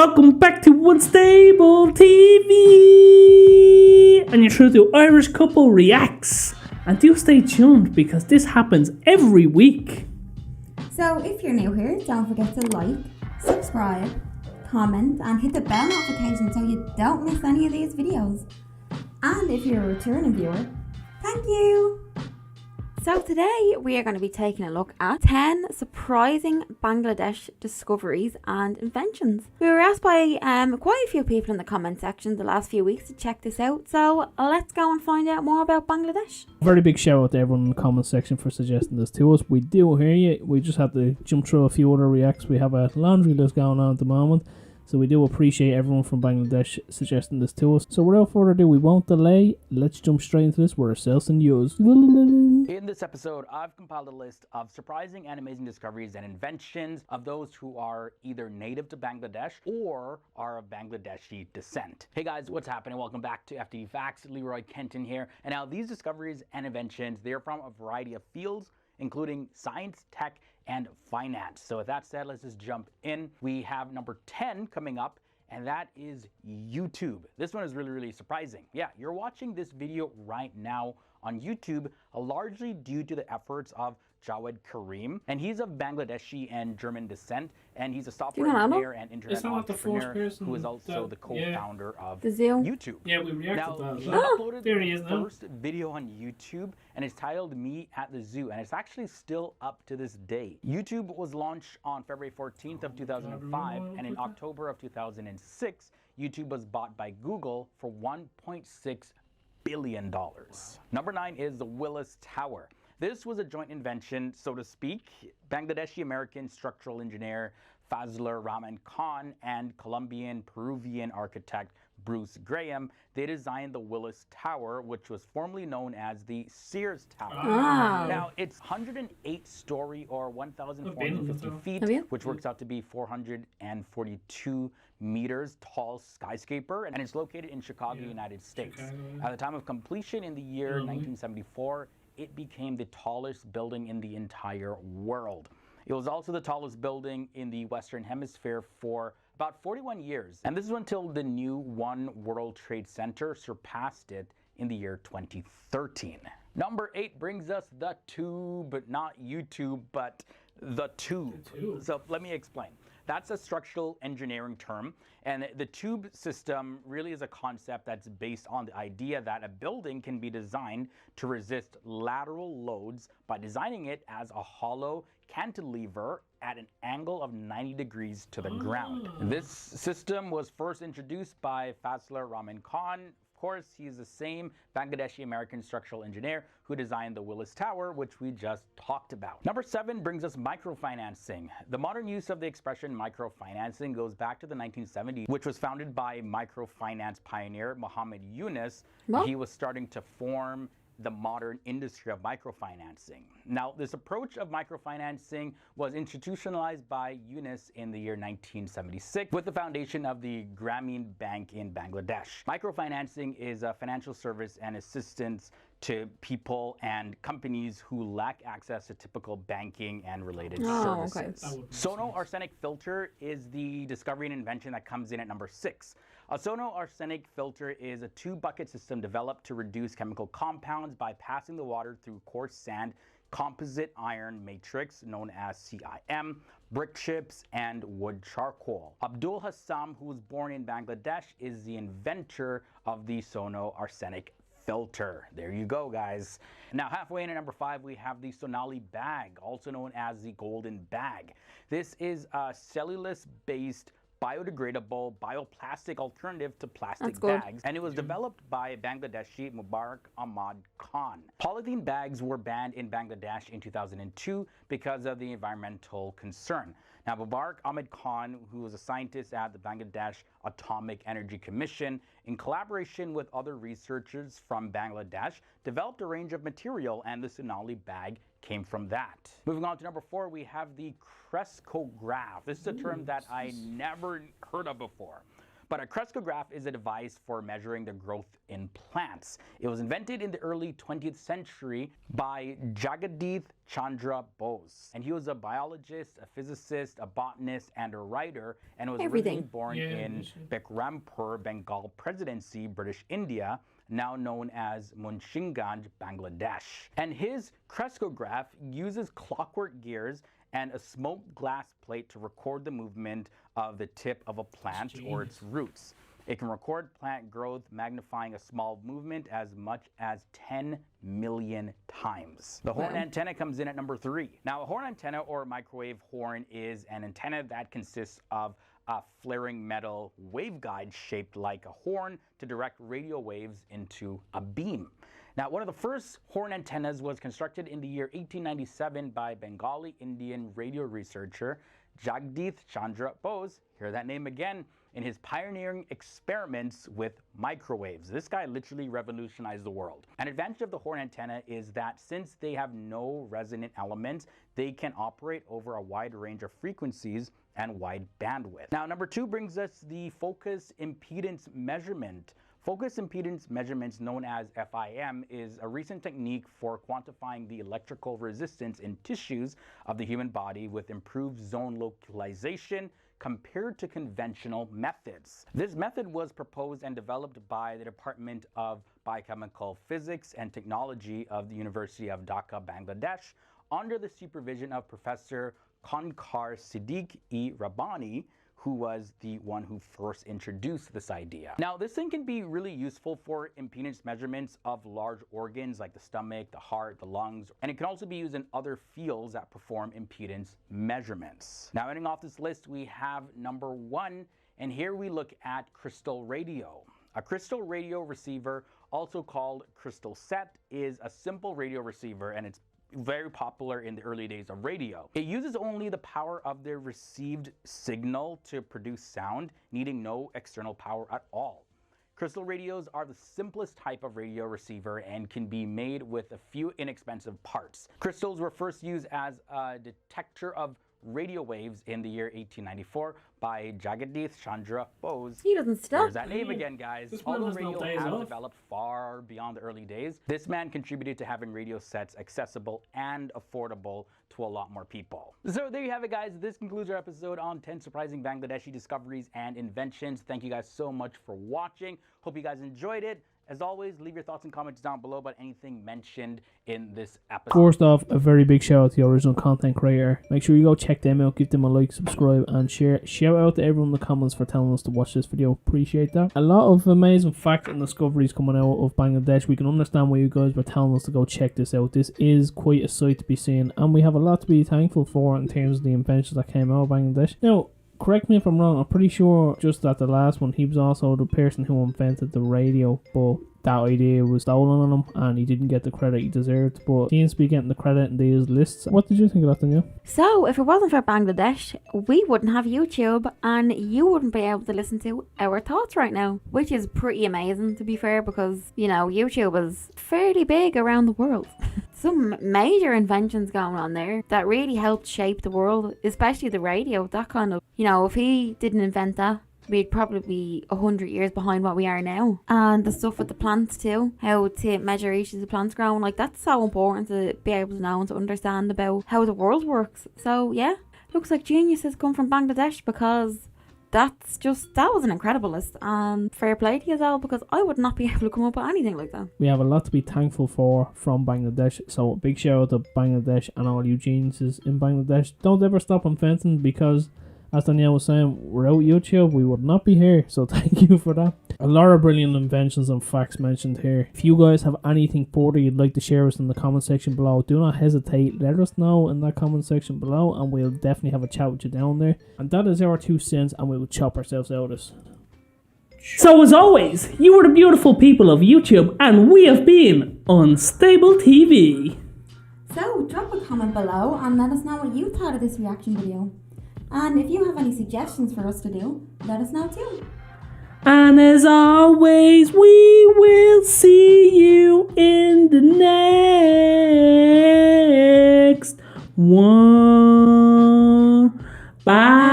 Welcome back to Unstable TV! And you're through to Irish Couple Reacts. And do stay tuned because this happens every week. So if you're new here, don't forget to like, subscribe, comment and hit the bell notification so you don't miss any of these videos. And if you're a returning viewer, thank you! So today we are going to be taking a look at 10 surprising Bangladesh discoveries and inventions. We were asked by quite a few people in the comment section the last few weeks to check this out, so let's go and find out more about Bangladesh. Very big shout out to everyone in the comment section for suggesting this to us. We do hear you. We just have to jump through a few other reacts. We have a laundry list going on at the moment. So we do appreciate everyone from Bangladesh suggesting this to us. So without further ado, we won't delay. Let's jump straight into this. We're ourselves and yours. In this episode, I've compiled a list of surprising and amazing discoveries and inventions of those who are either native to Bangladesh or are of Bangladeshi descent. Hey guys, what's happening? Welcome back to FTD Facts. Leroy Kenton here. And now these discoveries and inventions, they're from a variety of fields, including science, tech, and finance. So with that said, let's just jump in. We have number 10 coming up, and that is YouTube. This one is really surprising. Yeah, you're watching this video right now on YouTube, largely due to the efforts of Jawed Karim, and he's of Bangladeshi and German descent, and he's a software engineer and internet entrepreneur who is also the co-founder of YouTube. Yeah, we reacted now, to he that. uploaded the first video on YouTube, and it's titled Me at the Zoo, and it's actually still up to this day. YouTube was launched on February 14th of 2005, and in October of 2006, YouTube was bought by Google for $1.6 billion. Number 9 is the Willis Tower. This was a joint invention, so to speak. Bangladeshi-American structural engineer Fazlur Rahman Khan and Colombian-Peruvian architect Bruce Graham, they designed the Willis Tower, which was formerly known as the Sears Tower. Now, it's 108-story or 1,450 feet, which works out to be 442 meters tall skyscraper, and it's located in Chicago, United States. At the time of completion in the year 1974, it became the tallest building in the entire world. It was also the tallest building in the Western Hemisphere for about 41 years. And this is until the new One World Trade Center surpassed it in the year 2013. Number 8 brings us the Tube, not YouTube, but the Tube. So let me explain. That's a structural engineering term, and the tube system really is a concept that's based on the idea that a building can be designed to resist lateral loads by designing it as a hollow cantilever at an angle of 90 degrees to the ground. This system was first introduced by Fazlur Rahman Khan. Of course, he's the same Bangladeshi-American structural engineer who designed the Willis Tower, which we just talked about. Number 7 brings us microfinancing. The modern use of the expression microfinancing goes back to the 1970s, which was founded by microfinance pioneer Muhammad Yunus. He was starting to form the modern industry of microfinancing. Now, this approach of microfinancing was institutionalized by Yunus in the year 1976 with the foundation of the Grameen Bank in Bangladesh. Microfinancing is a financial service and assistance to people and companies who lack access to typical banking and related services. Sono arsenic filter is the discovery and invention that comes in at number 6. A sono arsenic filter is a 2-bucket system developed to reduce chemical compounds by passing the water through coarse sand, composite iron matrix known as CIM, brick chips, and wood charcoal. Abdul Hassam, who was born in Bangladesh, is the inventor of the sono arsenic filter. There you go, guys. Now, halfway in at number 5, we have the Sonali bag, also known as the golden bag. This is a cellulose-based biodegradable bioplastic alternative to plastic bags, and it was developed by Bangladeshi Mubarak Ahmad Khan. Polythene bags were banned in Bangladesh in 2002 because of the environmental concern. Now, Mubarak Ahmad Khan, who was a scientist at the Bangladesh Atomic Energy Commission, in collaboration with other researchers from Bangladesh, developed a range of material, and the Sonali bag came from that. Moving on to number 4, we have the crescograph. This is a term that I never heard of before. But a crescograph is a device for measuring the growth in plants. It was invented in the early 20th century by Jagadish Chandra Bose. And he was a biologist, a physicist, a botanist, and a writer, and was originally born in Bekrampur, Bengal Presidency, British India, now known as Munshinganj, Bangladesh. And his crescograph uses clockwork gears and a smoked glass plate to record the movement of the tip of a plant or its roots. It can record plant growth, magnifying a small movement as much as 10 million times. The horn antenna comes in at number 3. Now, a horn antenna or microwave horn is an antenna that consists of a flaring metal waveguide shaped like a horn to direct radio waves into a beam. Now, one of the first horn antennas was constructed in the year 1897 by Bengali Indian radio researcher Jagadish Chandra Bose, hear that name again, in his pioneering experiments with microwaves. This guy literally revolutionized the world. An advantage of the horn antenna is that since they have no resonant elements, they can operate over a wide range of frequencies and wide bandwidth. Now, number 2 brings us the focus impedance measurement. Focus impedance measurements, known as FIM, is a recent technique for quantifying the electrical resistance in tissues of the human body with improved zone localization compared to conventional methods. This method was proposed and developed by the Department of Biochemical Physics and Technology of the University of Dhaka, Bangladesh, under the supervision of Professor Konkar Siddique-e-Rabbani, who was the one who first introduced this idea. Now, this thing can be really useful for impedance measurements of large organs like the stomach, the heart, the lungs, and it can also be used in other fields that perform impedance measurements. Now, ending off this list, we have number 1, and here we look at crystal radio. A crystal radio receiver, also called crystal set, is a simple radio receiver, and it's very popular in the early days of radio. It uses only the power of the received signal to produce sound, needing no external power at all. Crystal radios are the simplest type of radio receiver and can be made with a few inexpensive parts. Crystals were first used as a detector of radio waves in the year 1894 by Jagadish Chandra Bose. He doesn't stop. There's that name again, guys. Although radio has developed far beyond the early days, this man contributed to having radio sets accessible and affordable to a lot more people. So there you have it, guys. This concludes our episode on 10 surprising Bangladeshi discoveries and inventions. Thank you guys so much for watching. Hope you guys enjoyed it. As always, leave your thoughts and comments down below about anything mentioned in this episode. First off, a very big shout out to the original content creator. Make sure you go check them out, give them a like, subscribe, and share. Shout out to everyone in the comments for telling us to watch this video. Appreciate that. A lot of amazing facts and discoveries coming out of Bangladesh. We can understand why you guys were telling us to go check this out. This is quite a sight to be seen, and we have a lot to be thankful for in terms of the inventions that came out of Bangladesh. Now, correct me if I'm wrong, I'm pretty sure just that the last one, he was also the person who invented the radio, but that idea was stolen on him and he didn't get the credit he deserved, but he seems to be getting the credit in these lists. What did you think of that, Danielle? So, if it wasn't for Bangladesh, we wouldn't have YouTube and you wouldn't be able to listen to our thoughts right now, which is pretty amazing, to be fair, because, you know, YouTube is fairly big around the world. Some major inventions going on there that really helped shape the world, especially the radio. That kind of, you know, if he didn't invent that, we'd probably be 100 years behind what we are now. And the stuff with the plants too, how to measure each of the plants growing, like that's so important to be able to know and to understand about how the world works. So yeah, looks like geniuses come from Bangladesh, because that was an incredible list, and fair play to you all, because I would not be able to come up with anything like that. We have a lot to be thankful for from Bangladesh, so big shout out to Bangladesh and all you geniuses in Bangladesh. Don't ever stop inventing, because as Danielle was saying, without YouTube we would not be here, so thank you for that. A lot of brilliant inventions and facts mentioned here. If you guys have anything further you'd like to share with us in the comment section below, do not hesitate, let us know in that comment section below and we'll definitely have a chat with you down there. And that is our 2 cents, and we will chop ourselves out of this. So as always, you are the beautiful people of YouTube, and we have been Unstable TV. So drop a comment below and let us know what you thought of this reaction video. And if you have any suggestions for us to do, let us know too. And as always, we will see you in the next one. Bye.